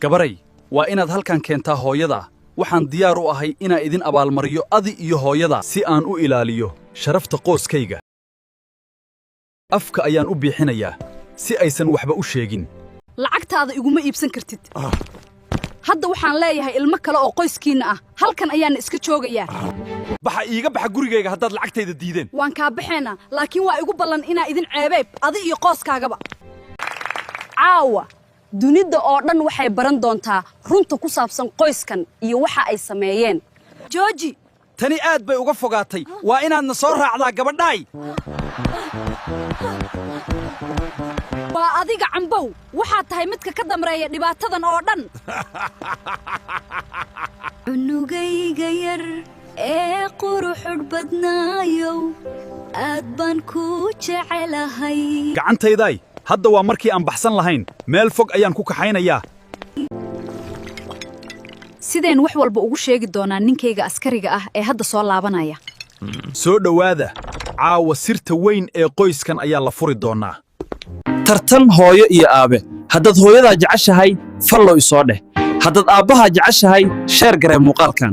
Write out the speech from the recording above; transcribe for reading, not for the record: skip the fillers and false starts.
gabaray waa inaad halkan keentaa hooyada waxaan diyaar u ahay inaan idin abaalmariyo adi iyo hooyada si aan u ilaaliyo sharafta qoyskayga afka ayaan u bixinayaa si aysan waxba u sheegin lacagtaada iguma iibsan kartid hadda waxaan leeyahay ilmo kale oo qoyskiina ah halkan ayaan iska joogayaa baxa iiga baxa gurigayga haddaad lacagtayda diideen waan kaa baxeena laakiin waa igu ballan inaa idin ceebeeb adi iyo qoyskaagaba caawa dunida oo dhan waxay baran doontaa runta ku saabsan qoyskan iyo waxa ay sameeyeen jooji tani aad bay uga fogaatay waa inaadna soo raacdaa gabadhaay waa adiga cambow waxaa tahay midka ka damreeya dhibaatadan oo dhan cunugayga yar ee quruxud badnaayow aad baan ku jecelahay gacantayday hadda waa markii aan baxsan lahayn meel fog ayaan ku kaxaynayaa sideen wax walba ugu sheegi doonaa ninkayga askariga ah ee hadda soo laabanaya soo dhowaada caawa sirta weyn ee qoyskan ayaa la furi doonaa tartan hooyo iyo aabe haddaad hooyadaa jeceshahay fallow isoo dheh haddaad aabbahaa jeceshahay sheer garee muuqaalkan